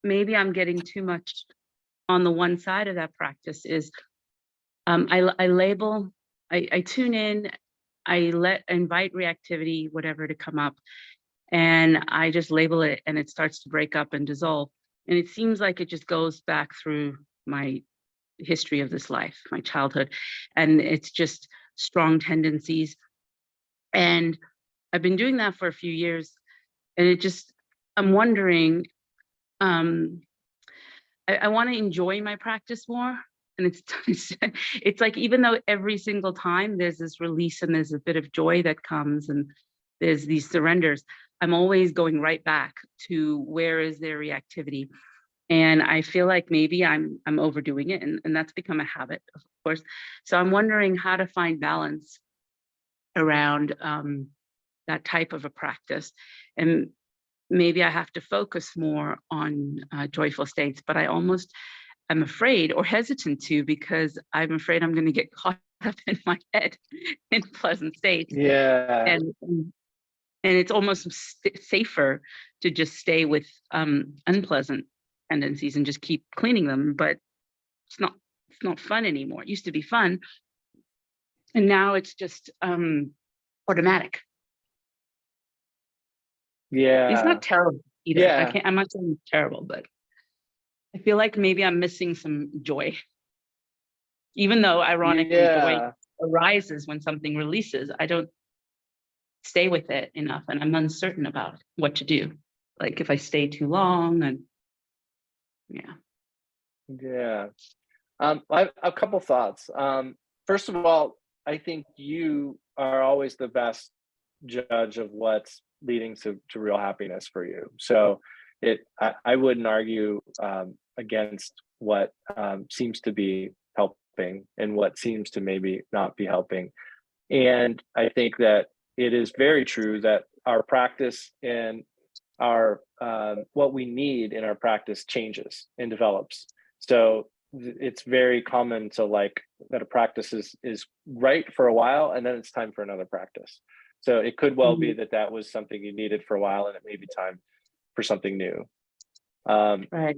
maybe I'm getting too much on the one side of that practice is I label, I tune in, I invite reactivity, whatever, to come up, and I just label it and it starts to break up and dissolve. And it seems like it just goes back through my history of this life, my childhood, and it's just strong tendencies. And I've been doing that for a few years, and I'm wondering, I want to enjoy my practice more. And it's like, even though every single time there's this release and there's a bit of joy that comes and there's these surrenders, I'm always going right back to where is their reactivity. And I feel like maybe I'm overdoing it, and that's become a habit, of course. So I'm wondering how to find balance around that type of a practice. And maybe I have to focus more on joyful states, but I'm afraid or hesitant to, because I'm afraid I'm going to get caught up in my head in pleasant states. Yeah. And it's almost safer to just stay with unpleasant tendencies and just keep cleaning them. But it's not fun anymore. It used to be fun, and now it's just automatic. Yeah. It's not terrible either. Yeah. I'm not saying it's terrible, but I feel like maybe I'm missing some joy. Even though ironically joy arises when something releases, I don't stay with it enough, and I'm uncertain about what to do. Like if I stay too long, and Yeah. I have a couple thoughts. First of all, I think you are always the best judge of what's leading to real happiness for you. So I wouldn't argue against what seems to be helping and what seems to maybe not be helping. And I think that it is very true that our practice and our what we need in our practice changes and develops. So it's very common to like that a practice is right for a while and then it's time for another practice. So it could well be that that was something you needed for a while and it may be time for something new. right.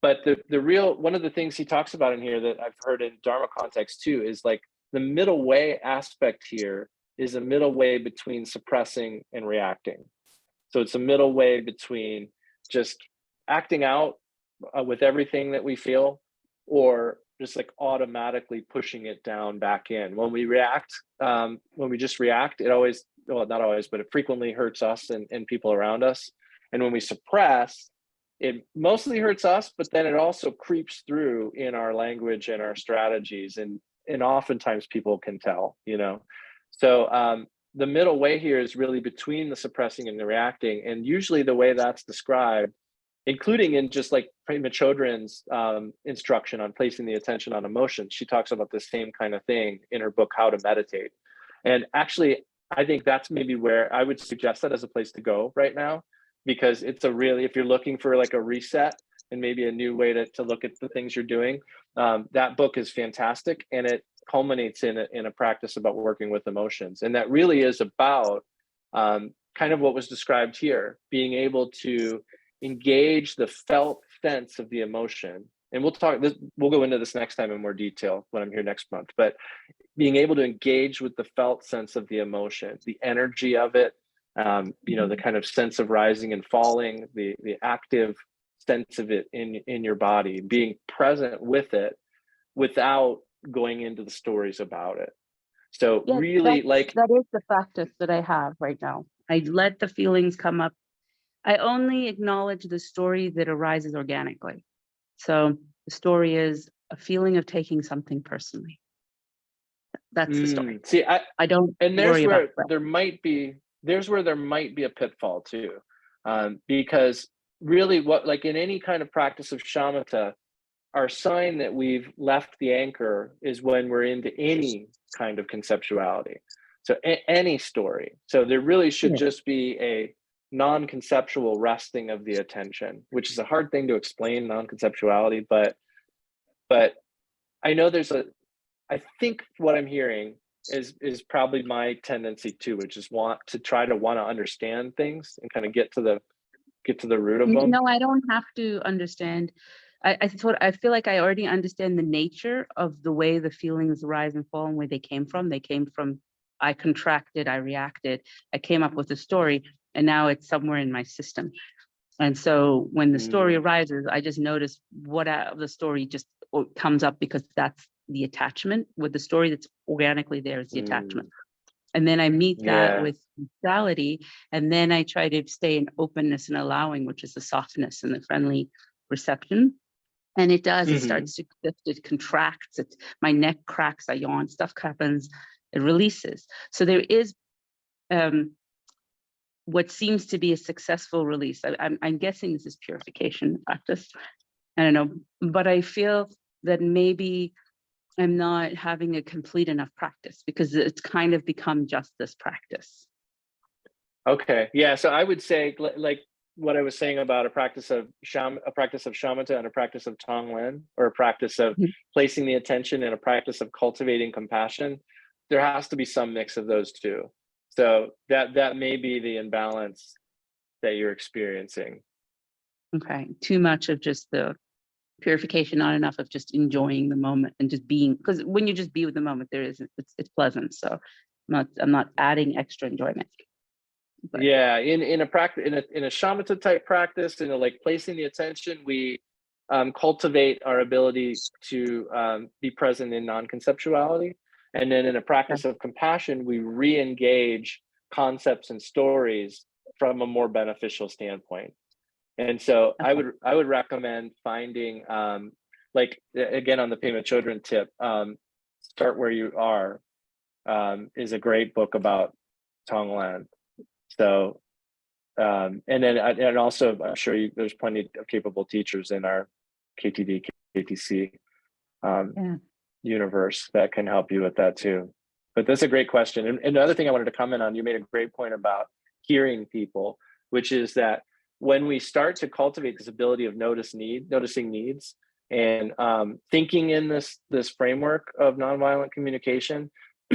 But the real, one of the things he talks about in here that I've heard in Dharma context too, is like the middle way aspect here is a middle way between suppressing and reacting. So it's a middle way between just acting out with everything that we feel, or just like automatically pushing it down back in. When we react, when we just react, it always, well, not always, but it frequently hurts us and people around us. And when we suppress, it mostly hurts us, but then it also creeps through in our language and our strategies, and oftentimes people can tell, you know. So the middle way here is really between the suppressing and the reacting, and usually the way that's described, including in just like Prema Chodron's instruction on placing the attention on emotion, she talks about the same kind of thing in her book How to Meditate. And actually, I think that's maybe where I would suggest that as a place to go right now, because it's a really, if you're looking for like a reset and maybe a new way to look at the things you're doing, that book is fantastic, and it culminates in a practice about working with emotions, and that really is about kind of what was described here, being able to engage the felt sense of the emotion. And we'll go into this next time in more detail when I'm here next month, but being able to engage with the felt sense of the emotion, the energy of it, you know, the kind of sense of rising and falling, the active sense of it in your body, being present with it without going into the stories about it. So Yeah, really, like, that is the practice that I have right now. I let the feelings come up. I only acknowledge the story that arises organically. So the story is a feeling of taking something personally. That's the story. see, I don't and worry about that. there's where there might be a pitfall too, because really, what, like in any kind of practice of shamatha, our sign that we've left the anchor is when we're into any kind of conceptuality. So any story. So there really should Yeah. just be a non-conceptual resting of the attention, which is a hard thing to explain, non-conceptuality, but I know I think what I'm hearing is probably my tendency too, which is want to understand things and kind of get to the root of them. No, I don't have to understand. I feel like I already understand the nature of the way the feelings rise and fall and where they came from. They came from, I contracted, I reacted, I came up with a story, and now it's somewhere in my system. And so when the story arises, I just notice what out of the story just comes up, because that's the attachment. With the story that's organically there is the attachment. And then I meet that with neutrality, and then I try to stay in openness and allowing, which is the softness and the friendly reception. And it does, it starts to shift, it contracts, my neck cracks, I yawn, stuff happens, it releases. So there is what seems to be a successful release. I'm guessing this is purification practice. I don't know, but I feel that maybe I'm not having a complete enough practice, because it's kind of become just this practice. Okay, yeah. So I would say, like what I was saying about a practice of shamatha and a practice of tonglen, or a practice of placing the attention and a practice of cultivating compassion, there has to be some mix of those two. So that may be the imbalance that you're experiencing. Okay, too much of just the purification, not enough of just enjoying the moment and just being, because when you just be with the moment, it's pleasant. So I'm not adding extra enjoyment. But yeah, in a practice, in a shamatha type practice, in a, like, placing the attention, we cultivate our ability to be present in non-conceptuality. And then in a practice of compassion, we re-engage concepts and stories from a more beneficial standpoint. And so I would recommend finding, like, again, on the Pema Chodron tip, Start Where You Are is a great book about Tonglen. So, and then, and also, I'm sure there's plenty of capable teachers in our KTD, KTC universe that can help you with that too. But that's a great question. And another thing I wanted to comment on, you made a great point about hearing people, which is that when we start to cultivate this ability of noticing needs, and thinking in this framework of nonviolent communication,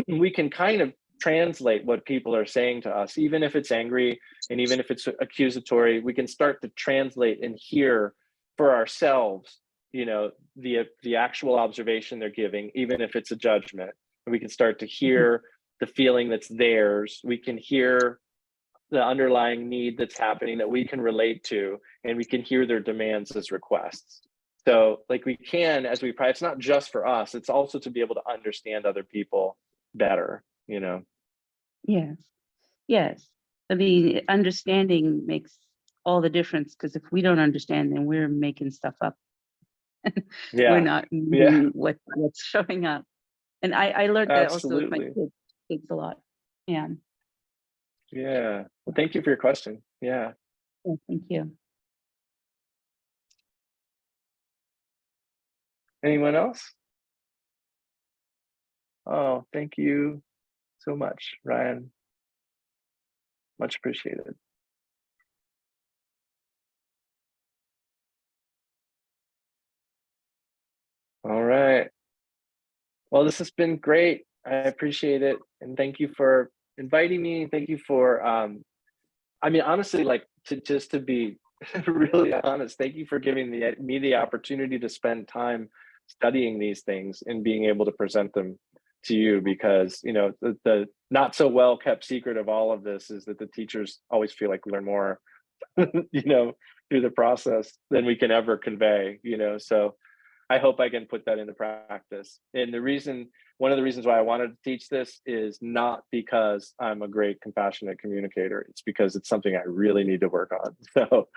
we can kind of translate what people are saying to us, even if it's angry and even if it's accusatory. We can start to translate and hear for ourselves, you know, the actual observation they're giving, even if it's a judgment. And we can start to hear the feeling that's theirs. We can hear the underlying need that's happening that we can relate to, and we can hear their demands as requests. So, like, we can, as we practice, it's not just for us, it's also to be able to understand other people better, you know? yes. I mean, understanding makes all the difference, because if we don't understand, then we're making stuff up. Yeah. We're not meaning what's showing up. And I learned that also with my Absolutely. kids a lot. Yeah. Yeah. Well, thank you for your question. Yeah. Oh, thank you. Anyone else? Oh, thank you so much, Ryan. Much appreciated. All right. Well, this has been great. I appreciate it. And thank you for inviting me. Thank you for, I mean, honestly, like to be really honest, thank you for giving me the opportunity to spend time studying these things and being able to present them to you, because, you know, the not so well kept secret of all of this is that the teachers always feel like we learn more, you know, through the process than we can ever convey, you know, so I hope I can put that into practice. And one of the reasons why I wanted to teach this is not because I'm a great compassionate communicator. It's because it's something I really need to work on. So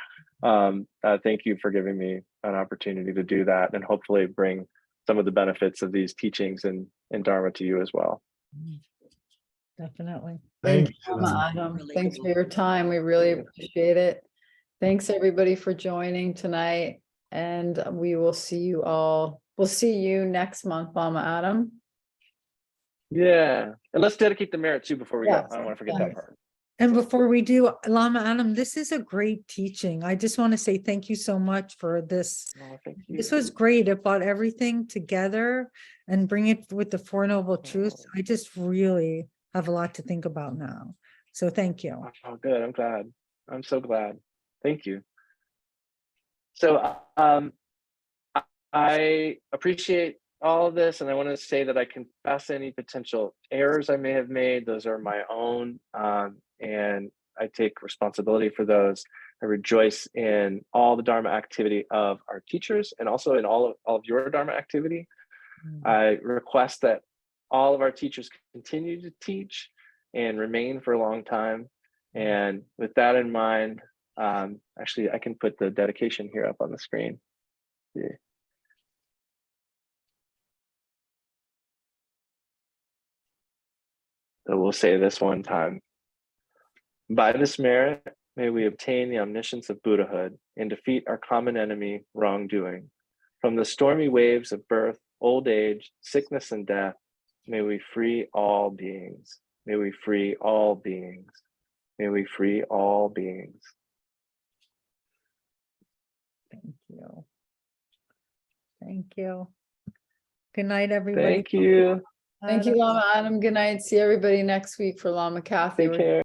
thank you for giving me an opportunity to do that, and hopefully bring some of the benefits of these teachings and Dharma to you as well. Definitely. Thank Thank you, you. Mama Adam. Thanks for your time. We really appreciate it. Thanks, everybody, for joining tonight. And we'll see you next month, Mama Adam. Yeah. And let's dedicate the merit too before we go. Yes, I don't want to forget yes. that part. And before we do, Lama Adam, this is a great teaching. I just want to say thank you so much for this. Oh, thank you. This was great. It brought everything together and bring it with the Four Noble Truths. I just really have a lot to think about now. So thank you. Oh, good. I'm glad. I'm so glad. Thank you. So I appreciate all of this, and I want to say that I confess any potential errors I may have made. Those are my own, and I take responsibility for those. I rejoice in all the Dharma activity of our teachers, and also in all of your Dharma activity. I request that all of our teachers continue to teach and remain for a long time. And with that in mind, actually, I can put the dedication here up on the screen. Yeah. So we'll say this one time. By this merit, may we obtain the omniscience of Buddhahood and defeat our common enemy, wrongdoing. From the stormy waves of birth, old age, sickness, and death, may we free all beings. May we free all beings. May we free all beings. Thank you. Thank you. Good night, everybody. Thank you. Thank you, Lama Adam. Good night. See everybody next week for Lama Kathy. Take care.